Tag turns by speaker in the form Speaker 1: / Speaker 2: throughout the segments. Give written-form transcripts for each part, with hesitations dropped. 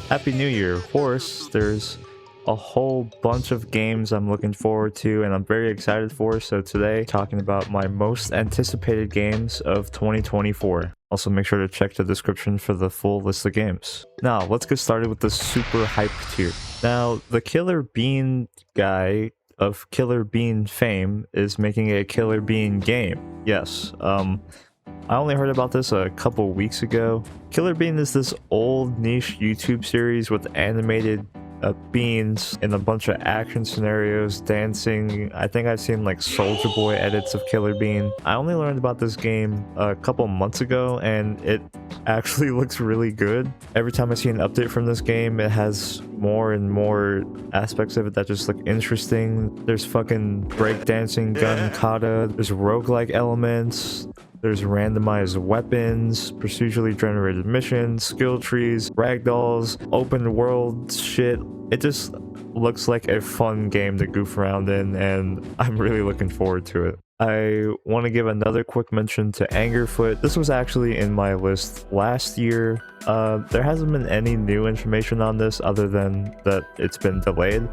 Speaker 1: Happy New Year. Of course, there's a whole bunch of games I'm looking forward to and I'm very excited for. So today, talking about my most anticipated games of 2024. Also, make sure to check the description for the full list of games. Now, let's get started with the super hype tier. Now, the Killer Bean guy of Killer Bean fame is making a Killer Bean game. Yes, I only heard about this a couple weeks ago. Killer Bean is this old niche YouTube series with animated beans in a bunch of action scenarios, dancing. I think I've seen like Soulja Boy edits of Killer Bean. I only learned about this game a couple months ago and it actually looks really good. Every time I see an update from this game, it has more and more aspects of it that just look interesting. There's fucking breakdancing, gun kata, there's roguelike elements. There's randomized weapons, procedurally generated missions, skill trees, ragdolls, open world shit. It just looks like a fun game to goof around in, and I'm really looking forward to it. I want to give another quick mention to Angerfoot. This was actually in my list last year. There hasn't been any new information on this other than that it's been delayed,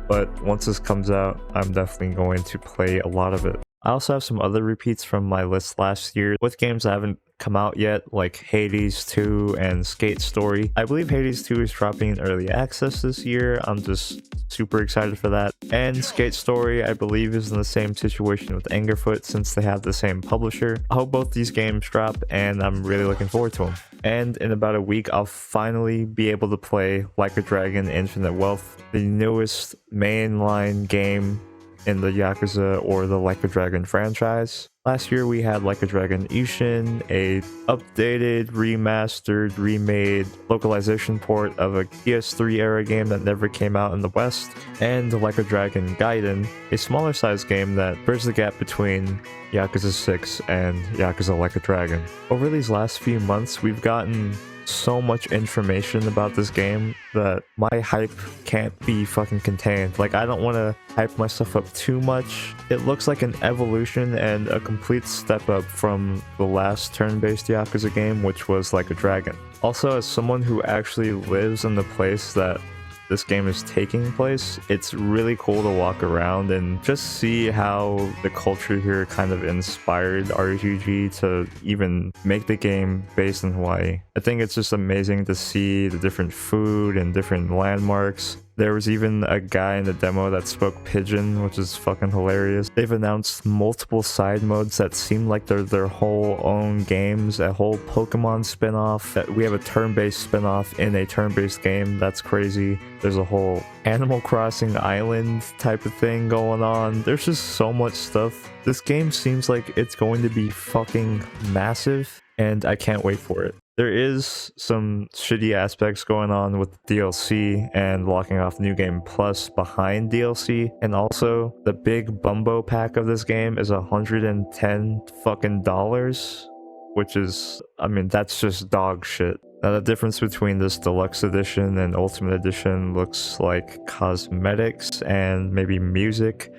Speaker 1: but once this comes out, I'm definitely going to play a lot of it. I also have some other repeats from my list last year with games that haven't come out yet, like Hades 2 and Skate Story. I believe Hades 2 is dropping in early access this year. I'm just super excited for that. And Skate Story, I believe, is in the same situation with Angerfoot since they have the same publisher. I hope both these games drop and I'm really looking forward to them. And in about a week, I'll finally be able to play Like a Dragon Infinite Wealth, the newest mainline game in the Yakuza or the Like a Dragon franchise. Last year we had Like a Dragon Ishin, a updated, remastered, remade localization port of a PS3 era game that never came out in the West, and Like a Dragon Gaiden, a smaller sized game that bridged the gap between Yakuza 6 and Yakuza Like a Dragon. Over these last few months, we've gotten so much information about this game that my hype can't be fucking contained. Like, I don't want to hype myself up too much. It looks like an evolution and a complete step up from the last turn-based Yakuza game, which was Like a Dragon. Also, as someone who actually lives in the place that this game is taking place, it's really cool to walk around and just see how the culture here kind of inspired RGG to even make the game based in Hawaii. I think it's just amazing to see the different food and different landmarks. There was even a guy in the demo that spoke Pidgin, which is fucking hilarious. They've announced multiple side modes that seem like they're their whole own games, a whole Pokemon spin-off. We have a turn-based spin-off in a turn-based game. That's crazy. There's a whole Animal Crossing island type of thing going on. There's just so much stuff. This game seems like it's going to be fucking massive, and I can't wait for it. There is some shitty aspects going on with DLC and locking off New Game Plus behind DLC, and also the big bumbo pack of this game is $110 fucking dollars, which is, I mean, that's just dog shit. Now, the difference between this deluxe edition and ultimate edition looks like cosmetics and maybe music,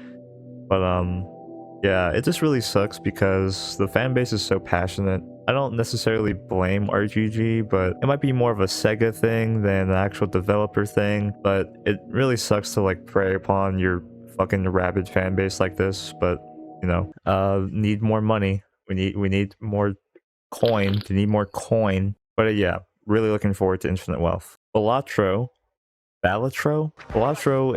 Speaker 1: but yeah, it just really sucks because the fan base is so passionate. I don't necessarily blame RGG, but it might be more of a Sega thing than an actual developer thing, but it really sucks to like prey upon your fucking rabid fan base like this. But you know, need more money. We need more coin. We need more coin. But yeah, really looking forward to Infinite Wealth. Balatro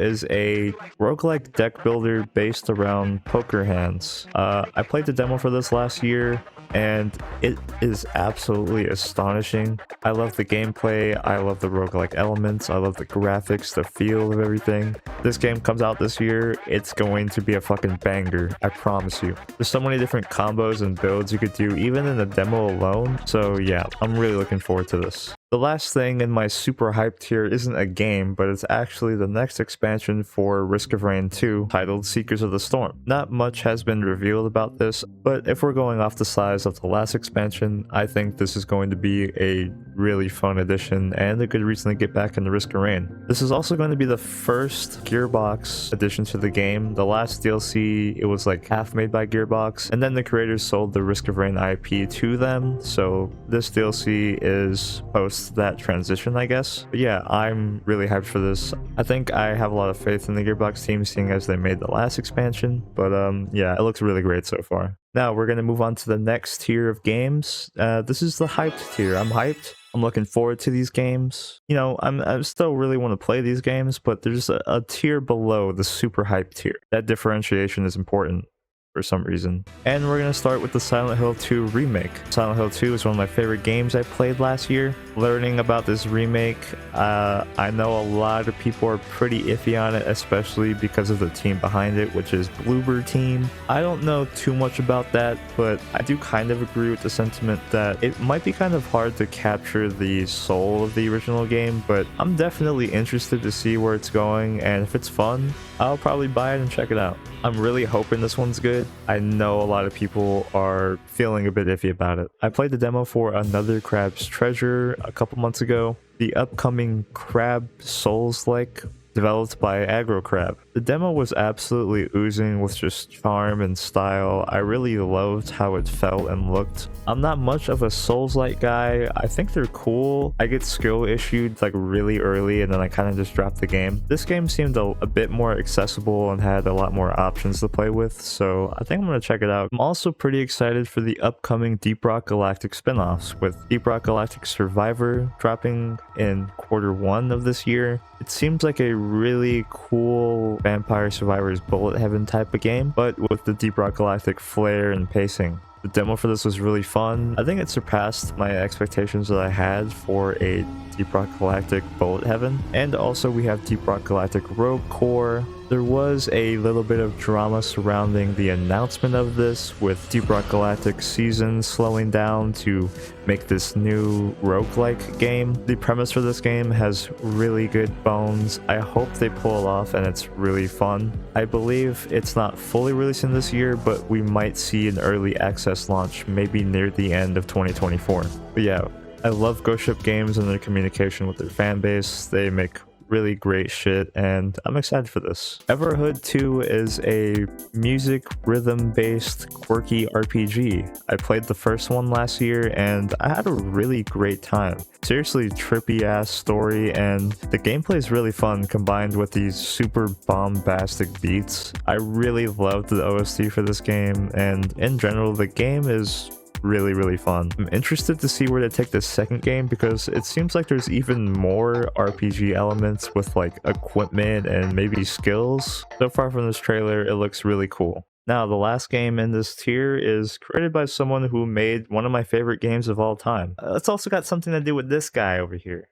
Speaker 1: is a roguelike deck builder based around poker hands. I played the demo for this last year, and it is absolutely astonishing. I love the gameplay, I love the roguelike elements, I love the graphics, the feel of everything. This game comes out this year, it's going to be a fucking banger, I promise you. There's so many different combos and builds you could do even in the demo alone, so yeah, I'm really looking forward to this. The last thing in my super hyped tier isn't a game, but it's actually the next expansion for Risk of Rain 2, titled Seekers of the Storm. Not much has been revealed about this, but if we're going off the size of the last expansion, I think this is going to be a really fun addition and a good reason to get back into Risk of Rain. This is also going to be the first Gearbox addition to the game. The last DLC, it was like half made by Gearbox, and then the creators sold the Risk of Rain IP to them, so this DLC is post just that transition, I guess. But yeah, I'm really hyped for this. I think I have a lot of faith in the Gearbox team, seeing as they made the last expansion. But yeah, it looks really great so far. Now we're gonna move on to the next tier of games. This is the hyped tier. I'm hyped. I'm looking forward to these games. You know, I still really want to play these games, but there's a tier below the super hyped tier. That differentiation is important for some reason. And we're going to start with the Silent Hill 2 remake. Silent Hill 2 is one of my favorite games I played last year. Learning about this remake, I know a lot of people are pretty iffy on it, especially because of the team behind it, which is Bloober Team. I don't know too much about that, but I do kind of agree with the sentiment that it might be kind of hard to capture the soul of the original game, but I'm definitely interested to see where it's going, and if it's fun, I'll probably buy it and check it out. I'm really hoping this one's good. I know a lot of people are feeling a bit iffy about it. I played the demo for Another Crab's Treasure a couple months ago. The upcoming Crab Souls-like, developed by Aggro Crab. The demo was absolutely oozing with just charm and style. I really loved how it felt and looked. I'm not much of a Souls-like guy. I think they're cool. I get skill issued like really early and then I kind of just drop the game. This game seemed a bit more accessible and had a lot more options to play with, so I think I'm going to check it out. I'm also pretty excited for the upcoming Deep Rock Galactic spin-offs, with Deep Rock Galactic Survivor dropping in Q1 of this year. It seems like a really cool Vampire Survivors Bullet Heaven type of game, but with the Deep Rock Galactic flair and pacing. The demo for this was really fun. I think it surpassed my expectations that I had for a Deep Rock Galactic Bullet Heaven. And also we have Deep Rock Galactic Rogue Core. There was a little bit of drama surrounding the announcement of this, with Deep Rock Galactic season slowing down to make this new roguelike game. The premise for this game has really good bones. I hope they pull it off and it's really fun. I believe it's not fully releasing this year, but we might see an early access launch maybe near the end of 2024. But yeah, I love Ghost Ship Games and their communication with their fan base. They make really great shit and I'm excited for this. Everhood 2 is a music rhythm based quirky RPG. I played the first one last year and I had a really great time. Seriously trippy ass story, and the gameplay is really fun combined with these super bombastic beats. I really loved the OST for this game, and in general the game is really fun. I'm interested to see where they take this second game, because it seems like there's even more RPG elements with like equipment and maybe skills. So far from this trailer, it looks really cool. Now, the last game in this tier is created by someone who made one of my favorite games of all time. It's also got something to do with this guy over here.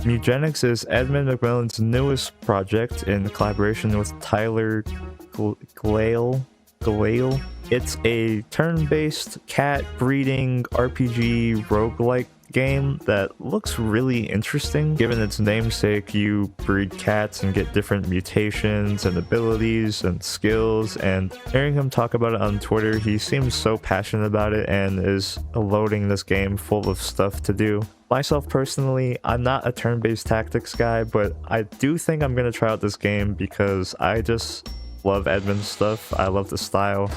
Speaker 1: Mewgenics is Edmund McMillan's newest project in collaboration with Tyler Glale. It's a turn-based cat breeding RPG roguelike game that looks really interesting. Given its namesake, you breed cats and get different mutations and abilities and skills, and hearing him talk about it on Twitter, he seems so passionate about it and is loading this game full of stuff to do. Myself personally, I'm not a turn-based tactics guy, but I do think I'm going to try out this game because I just love Edmund's stuff. I love the style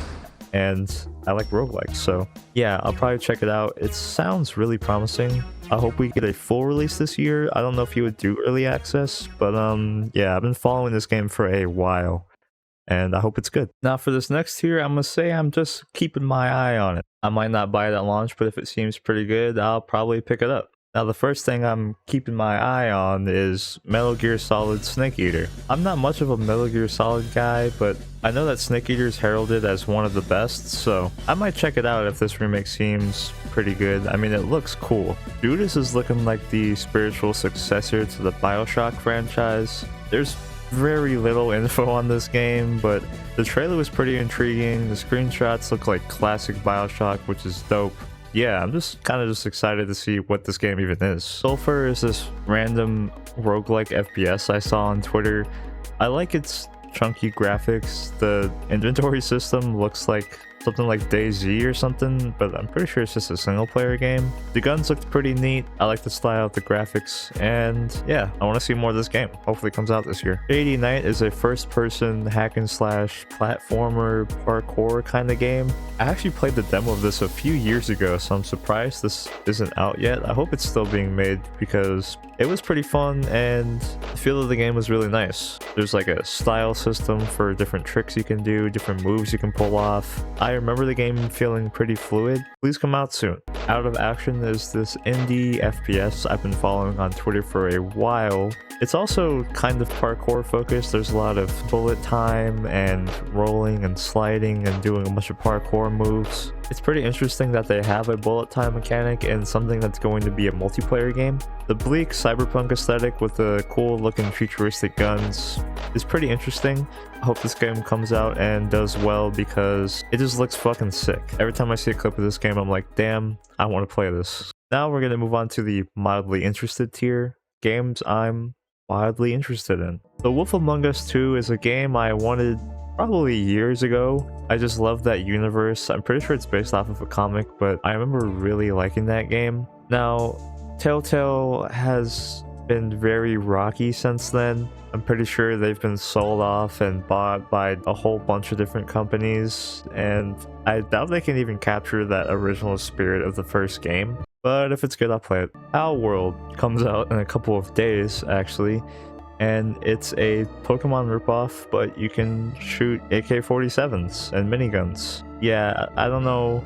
Speaker 1: and I like roguelikes, so yeah, I'll probably check it out. It sounds really promising. I hope we get a full release this year. I don't know if he would do early access, but yeah, I've been following this game for a while and I hope it's good. Now for this next tier, I'm gonna say I'm just keeping my eye on it. I might not buy it at launch, but if it seems pretty good, I'll probably pick it up. Now the first thing I'm keeping my eye on is Metal Gear Solid Snake Eater. I'm not much of a Metal Gear Solid guy, but I know that Snake Eater is heralded as one of the best, so I might check it out if this remake seems pretty good. I mean, it looks cool. Judas is looking like the spiritual successor to the BioShock franchise. There's very little info on this game, but the trailer was pretty intriguing. The screenshots look like classic BioShock, which is dope. Yeah, I'm just kind of excited to see what this game even is. Sulfur is this random roguelike FPS I saw on Twitter. I like its chunky graphics. The inventory system looks like something like DayZ or something, but I'm pretty sure it's just a single player game. The guns looked pretty neat. I like the style of the graphics, and yeah, I want to see more of this game. Hopefully it comes out this year. Shady Knight is a first-person hack and slash platformer parkour kind of game. I actually played the demo of this a few years ago, so I'm surprised this isn't out yet. I hope it's still being made because it was pretty fun and the feel of the game was really nice. There's like a style system for different tricks you can do, different moves you can pull off. I remember the game feeling pretty fluid. Please come out soon. Out of Action is this indie FPS I've been following on Twitter for a while. It's also kind of parkour focused. There's a lot of bullet time and rolling and sliding and doing a bunch of parkour moves. It's pretty interesting that they have a bullet time mechanic in something that's going to be a multiplayer game. The bleak cyberpunk aesthetic with the cool looking futuristic guns is pretty interesting. I hope this game comes out and does well because it just looks fucking sick. Every time I see a clip of this game, I'm like, damn, I want to play this. Now we're going to move on to the mildly interested tier. Games I'm wildly interested in. The Wolf Among Us 2 is a game I wanted probably years ago. I just love that universe. I'm pretty sure it's based off of a comic, but I remember really liking that game. Now, Telltale has been very rocky since then. I'm pretty sure they've been sold off and bought by a whole bunch of different companies, and I doubt they can even capture that original spirit of the first game. But if it's good, I'll play it. Palworld comes out in a couple of days, actually, and it's a Pokemon ripoff, but you can shoot AK-47s and miniguns. Yeah, I don't know.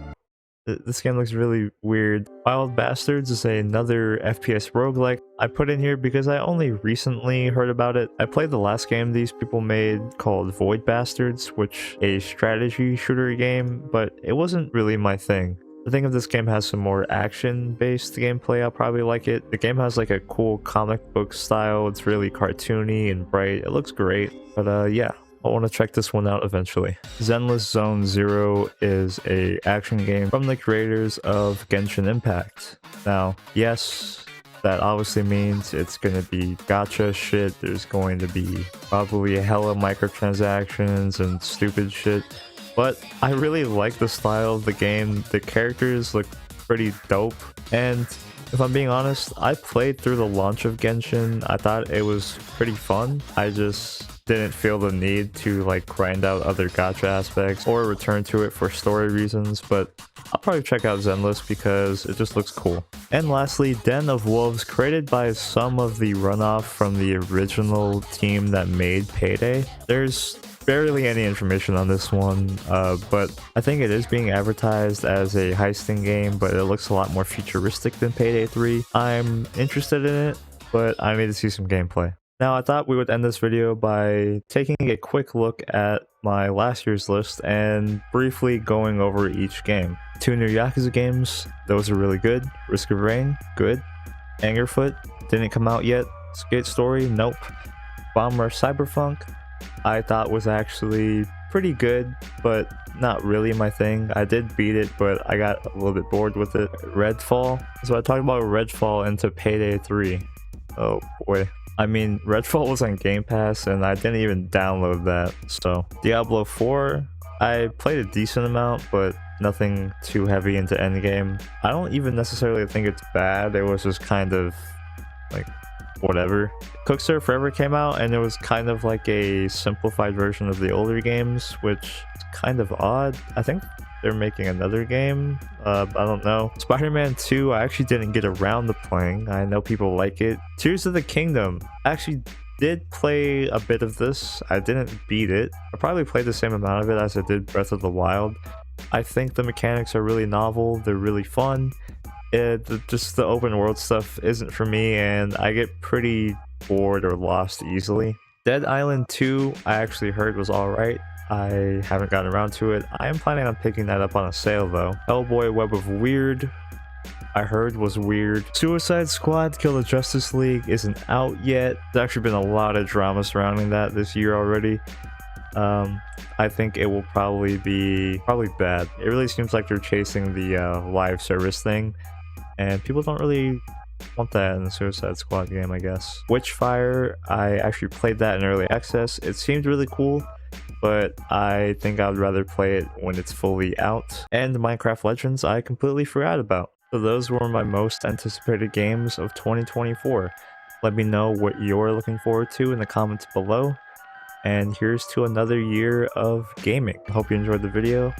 Speaker 1: This game looks really weird. Wild Bastards is another FPS roguelike I put in here because I only recently heard about it. I played the last game these people made called Void Bastards, which is a strategy shooter game, but it wasn't really my thing. I think if this game has some more action-based gameplay, I'll probably like it. The game has like a cool comic book style. It's really cartoony and bright. It looks great, but yeah. I want to check this one out eventually. Zenless Zone Zero is a action game from the creators of Genshin Impact. Now, yes, that obviously means it's going to be gacha shit. There's going to be probably a hella microtransactions and stupid shit. But I really like the style of the game. The characters look pretty dope. And if I'm being honest, I played through the launch of Genshin. I thought it was pretty fun. I just didn't feel the need to like grind out other gacha aspects or return to it for story reasons, but I'll probably check out Zenless because it just looks cool. And lastly, Den of Wolves, created by some of the runoff from the original team that made Payday. There's barely any information on this one, but I think it is being advertised as a heisting game, but it looks a lot more futuristic than Payday 3. I'm interested in it, but I need to see some gameplay. Now, I thought we would end this video by taking a quick look at my last year's list and briefly going over each game. 2 new Yakuza games, those are really good. Risk of Rain, good. Angerfoot, didn't come out yet. Skate Story, nope. Bomber Cyberpunk, I thought was actually pretty good, but not really my thing. I did beat it, but I got a little bit bored with it. Redfall, so I talked about Redfall into Payday 3. Oh boy. I mean, Redfall was on Game Pass and I didn't even download that. So Diablo 4, I played a decent amount, but nothing too heavy into endgame. I don't even necessarily think it's bad. It was just kind of like whatever. Cookster Forever came out and it was kind of like a simplified version of the older games, which is kind of odd. I think they're making another game. I don't know. Spider-Man 2, I actually didn't get around to playing. I know people like it. Tears of the Kingdom, I actually did play a bit of this. I didn't beat it. I probably played the same amount of it as I did Breath of the Wild. I think the mechanics are really novel. They're really fun. Just the open world stuff isn't for me, and I get pretty bored or lost easily. Dead Island 2, I actually heard was alright. I haven't gotten around to it. I am planning on picking that up on a sale though. Hellboy Web of Weird, I heard was weird. Suicide Squad Kill the Justice League isn't out yet. There's actually been a lot of drama surrounding that this year already. I think it will probably be bad. It really seems like they're chasing the live service thing, and people don't really want that in the Suicide Squad game, I guess. Witchfire, I actually played that in early access. It seemed really cool. but I think I would rather play it when it's fully out. And Minecraft Legends I completely forgot about. So those were my most anticipated games of 2024. Let me know what you're looking forward to in the comments below. And here's to another year of gaming. I hope you enjoyed the video.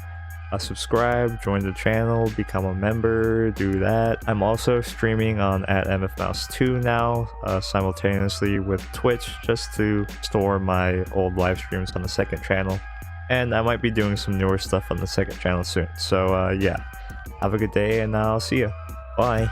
Speaker 1: Subscribe, join the channel, become a member, do that. I'm also streaming on @MFMouse2 now, simultaneously with Twitch, just to store my old live streams on the second channel. And I might be doing some newer stuff on the second channel soon. So yeah, have a good day and I'll see ya. Bye.